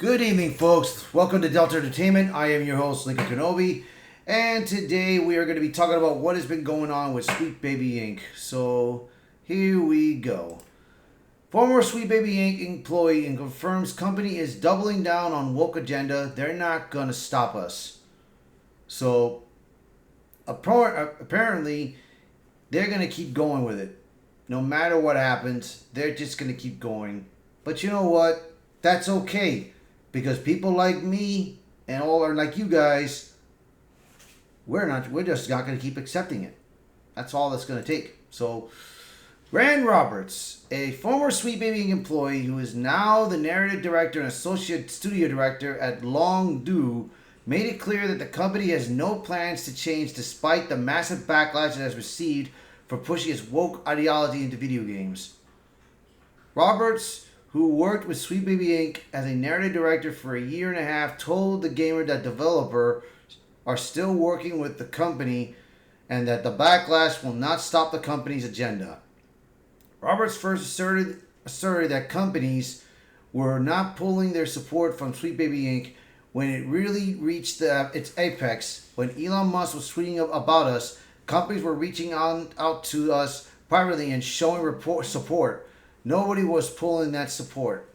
Good evening, folks. Welcome to Delta Entertainment. I am your host, Lincoln Kenobi, and today we are going to be talking about what has been going on with Sweet Baby Inc. So, here we go. Former Sweet Baby Inc. employee and confirms company is doubling down on woke agenda. They're not going to stop us. So, apparently, they're going to keep going with it. No matter what happens, they're just going to keep going. But you know what? That's okay. Because people like me and all are like you guys, we're just not going to keep accepting it. That's all that's going to take. So, Rand Roberts, a former Sweet Baby employee who is now the narrative director and associate studio director at Long Do, made it clear that the company has no plans to change despite the massive backlash it has received for pushing its woke ideology into video games. Roberts, who worked with Sweet Baby Inc. as a narrative director for a year and a half, told the Gamer that developers are still working with the company and that the backlash will not stop the company's agenda. Roberts first asserted that companies were not pulling their support from Sweet Baby Inc. when it really reached its apex. When Elon Musk was tweeting about us, companies were reaching out to us privately and showing support. Nobody was pulling that support.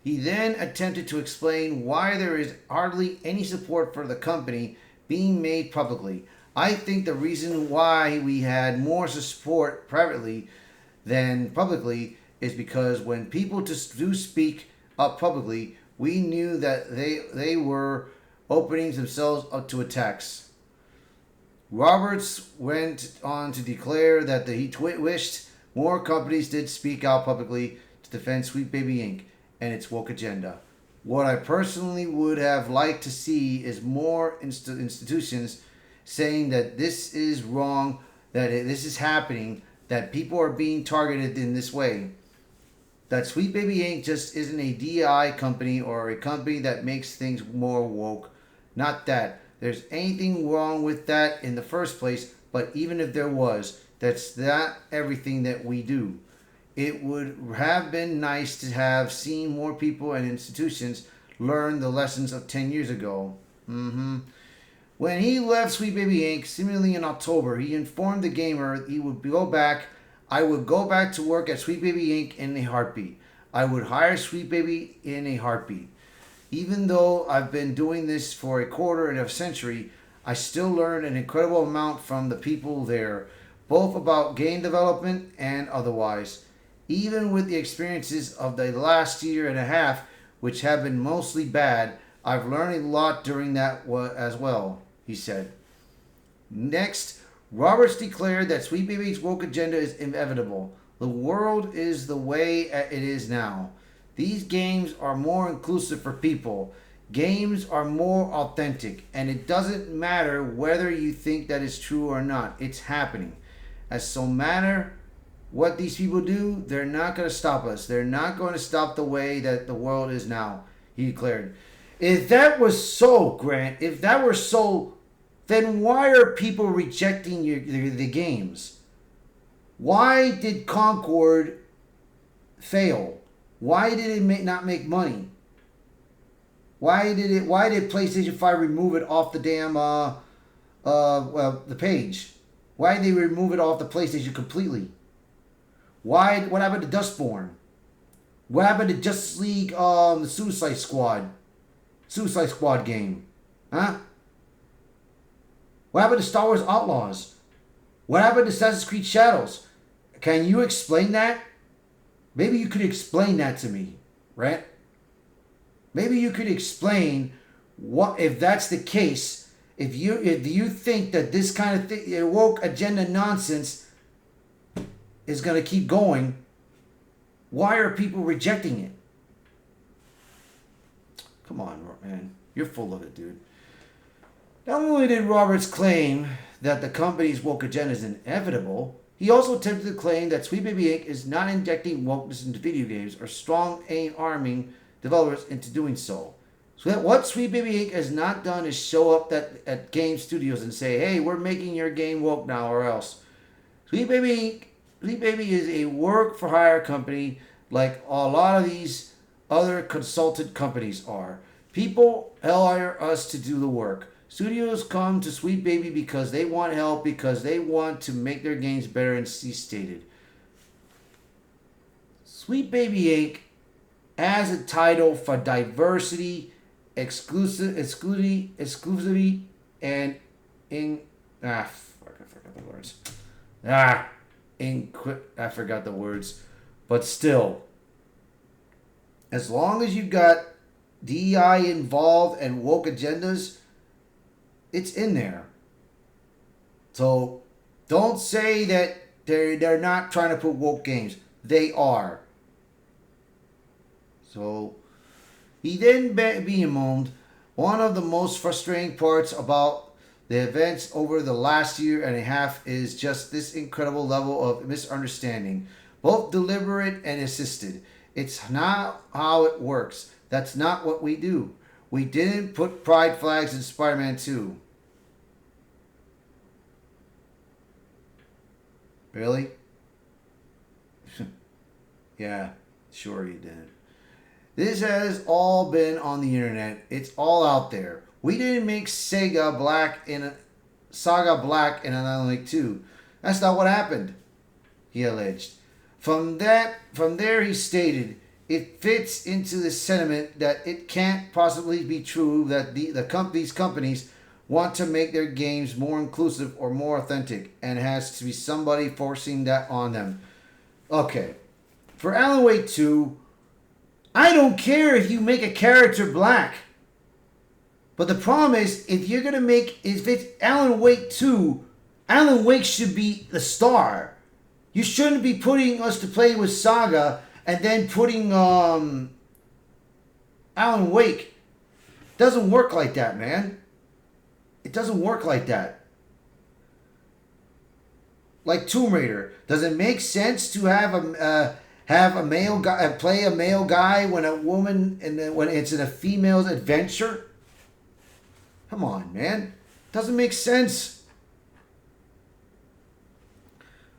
He then attempted to explain why there is hardly any support for the company being made publicly. I think the reason why we had more support privately than publicly is because when people just do speak up publicly, we knew that they were opening themselves up to attacks. Roberts went on to declare that he wished more companies did speak out publicly to defend Sweet Baby Inc. and its woke agenda. What I personally would have liked to see is more institutions saying that this is wrong, that this is happening, that people are being targeted in this way. That Sweet Baby Inc. just isn't a DI company or a company that makes things more woke. Not that there's anything wrong with that in the first place, but even if there was, that's not everything that we do. It would have been nice to have seen more people and institutions learn the lessons of 10 years ago. When he left Sweet Baby Inc., seemingly in October, he informed the Gamer he would go back. I would go back to work at Sweet Baby Inc. in a heartbeat. I would hire Sweet Baby in a heartbeat. Even though I've been doing this for a quarter of a century, I still learned an incredible amount from the people there, both about game development and otherwise. Even with the experiences of the last year and a half, which have been mostly bad, I've learned a lot during that as well, he said. Next, Roberts declared that Sweet Baby's woke agenda is inevitable. The world is the way it is now. These games are more inclusive for people. Games are more authentic, and it doesn't matter whether you think that is true or not. It's happening. As so matter what these people do, they're not going to stop us. They're not going to stop the way that the world is now, he declared. If that was so, Grant, if that were so, then why are people rejecting the games? Why did Concord fail? Why did it not make money? Why did PlayStation 5 remove it off the damn the page? Why did they remove it off the PlayStation completely? What happened to Dustborn? What happened to Justice League the Suicide Squad game? Huh? What happened to Star Wars Outlaws? What happened to Assassin's Creed Shadows? Can you explain that? Maybe you could explain that to me, right? Maybe you could explain what if that's the case. If you think that this kind of woke agenda nonsense is going to keep going, why are people rejecting it? Come on, man. You're full of it, dude. Not only did Roberts claim that the company's woke agenda is inevitable, he also attempted to claim that Sweet Baby Inc. is not injecting wokeness into video games or strong arming developers into doing so. So that what Sweet Baby Inc. has not done is show up at game studios and say, hey, we're making your game woke now or else. Sweet Baby is a work for hire company like a lot of these other consultant companies are. People hire us to do the work. Studios come to Sweet Baby because they want help, because they want to make their games better, and she stated. Sweet Baby Inc. has a title for diversity, exclusivity, and in fuck, I forgot the words. I forgot the words, but still, as long as you got DEI involved and woke agendas, it's in there. So don't say that they're not trying to put woke games. They are. So he then bemoaned one of the most frustrating parts about the events over the last year and a half is just this incredible level of misunderstanding, both deliberate and assisted. It's not how it works. That's not what we do. We didn't put pride flags in Spider-Man 2. Really? Yeah, sure you did. This has all been on the internet. It's all out there. We didn't make Saga Black in Alan Wake 2. That's not what happened, he alleged. From there he stated, it fits into the sentiment that it can't possibly be true that these companies want to make their games more inclusive or more authentic, and has to be somebody forcing that on them. Okay. For Alan Wake 2, I don't care if you make a character black. But the problem is, if it's Alan Wake 2, Alan Wake should be the star. You shouldn't be putting us to play with Saga and then putting Alan Wake. Doesn't work like that, man. It doesn't work like that. Like Tomb Raider, does it make sense to have a male guy play a male guy when a woman when it's in a female's adventure? Come on, man. Doesn't make sense.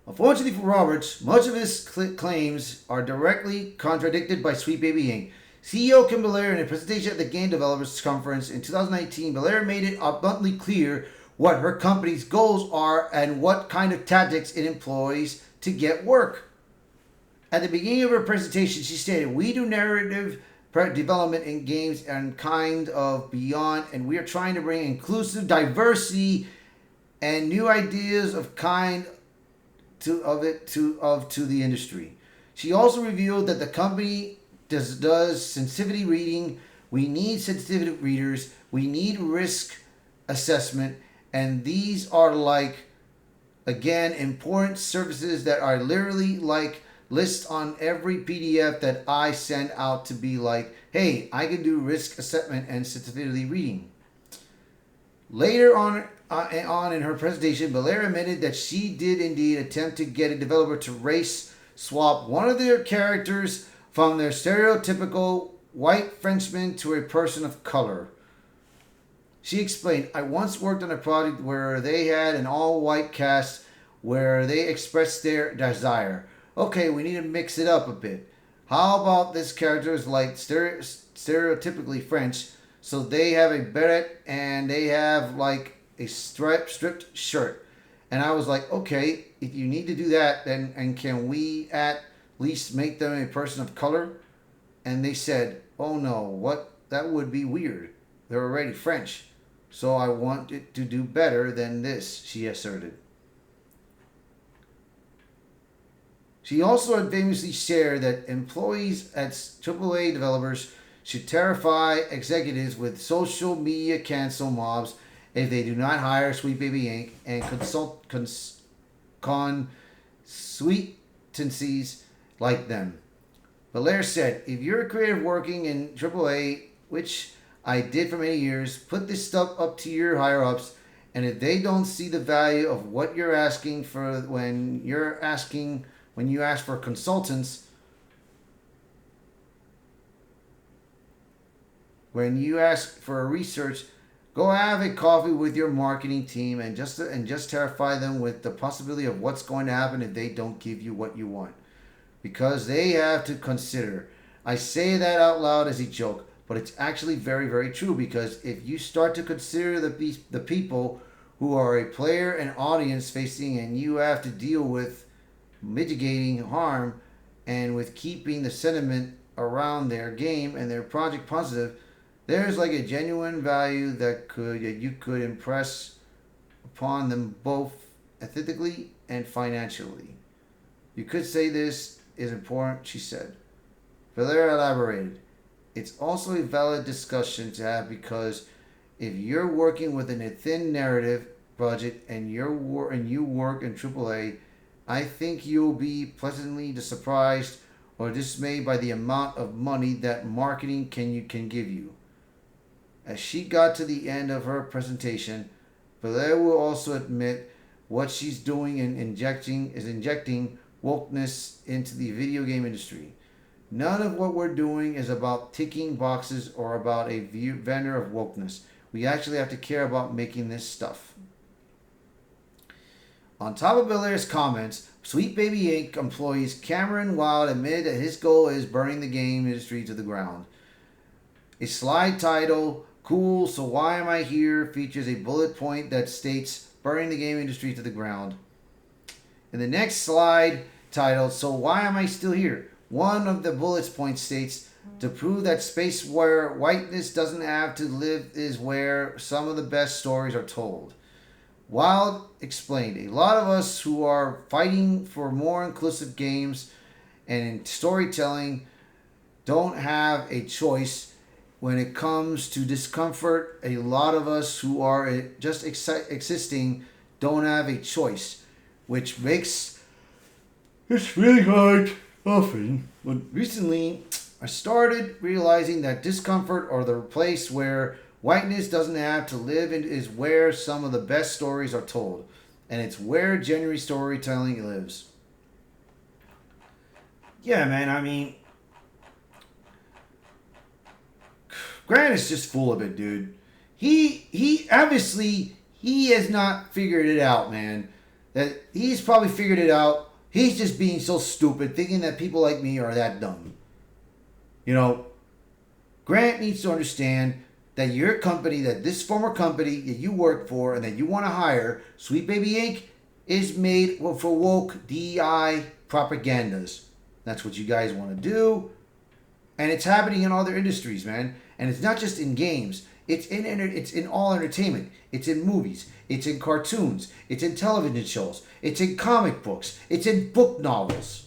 Unfortunately for Roberts, much of his claims are directly contradicted by Sweet Baby Inc. CEO Kim Belair, in a presentation at the Game Developers Conference in 2019, Belair made it abundantly clear what her company's goals are and what kind of tactics it employs to get work. At the beginning of her presentation, she stated, "We do narrative development in games and kind of beyond, and we are trying to bring inclusive diversity and new ideas of kind to the industry." She also revealed that the company does sensitivity reading. We need sensitivity readers. We need risk assessment, and these are again, important services that are literally list on every PDF that I send out to be hey, I can do risk assessment and sensitivity reading. Later on in her presentation, Belair admitted that she did indeed attempt to get a developer to race swap one of their characters from their stereotypical white Frenchman to a person of color. She explained, "I once worked on a project where they had an all-white cast where they expressed their desire. Okay, we need to mix it up a bit. How about this character is stereotypically French, so they have a beret and they have a stripped shirt." And I was like, okay, if you need to do that, then and can we at least make them a person of color? And they said, "Oh no, that would be weird. They're already French. So I want it to do better than this," she asserted. She also famously shared that employees at AAA developers should terrify executives with social media cancel mobs if they do not hire Sweet Baby Inc. and consultancies like them. Belair said, "If you're a creative working in AAA, which I did for many years, put this stuff up to your higher-ups, and if they don't see the value of what you're asking for when you ask for consultants, when you ask for a research, go have a coffee with your marketing team and just terrify them with the possibility of what's going to happen if they don't give you what you want. Because they have to consider, I say that out loud as a joke, but it's actually very, very true because if you start to consider the people who are a player and audience facing and you have to deal with mitigating harm and with keeping the sentiment around their game and their project positive, there's like a genuine value that you could impress upon them both ethically and financially. You could say this is important, she said. Valera elaborated. It's also a valid discussion to have because if you're working within a thin narrative budget and you work in AAA, I think you'll be pleasantly surprised or dismayed by the amount of money that marketing can give you. As she got to the end of her presentation, Valera will also admit what she's doing in injecting wokeness into the video game industry. None of what we're doing is about ticking boxes or about a vendor of wokeness. We actually have to care about making this stuff. On top of Valera's comments, Sweet Baby Inc. employees Cameron Wild admitted that his goal is burning the game industry to the ground. A slide titled, "Cool, So Why Am I Here?" features a bullet point that states, "Burning the game industry to the ground." In the next slide, titled, "So Why Am I Still Here?" one of the bullet points states, "To prove that space where whiteness doesn't have to live is where some of the best stories are told." Wild explained, "A lot of us who are fighting for more inclusive games and in storytelling don't have a choice when it comes to discomfort. A lot of us who are just existing don't have a choice, which makes it's really hard often. But recently, I started realizing that discomfort or the place where whiteness doesn't have to live is where some of the best stories are told. And it's where genuine storytelling lives." Yeah, man, I mean, Grant is just full of it, dude. He obviously he has not figured it out, man. That he's probably figured it out. He's just being so stupid, thinking that people like me are that dumb. You know, Grant needs to understand that your company, that this former company that you work for and that you want to hire, Sweet Baby Inc., is made for woke DEI propagandas. That's what you guys want to do. And it's happening in other industries, man. And it's not just in games. It's in all entertainment. It's in movies. It's in cartoons. It's in television shows. It's in comic books. It's in book novels.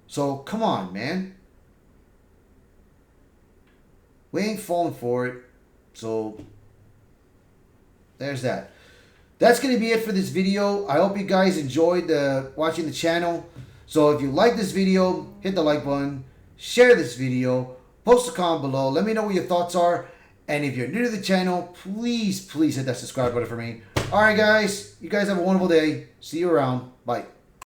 So come on, man. We ain't falling for it. So there's that. That's going to be it for this video. I hope you guys enjoyed watching the channel. So if you like this video, hit the like button. Share this video. Post a comment below. Let me know what your thoughts are. And if you're new to the channel, please hit that subscribe button for me. Alright guys, you guys have a wonderful day. See you around. Bye.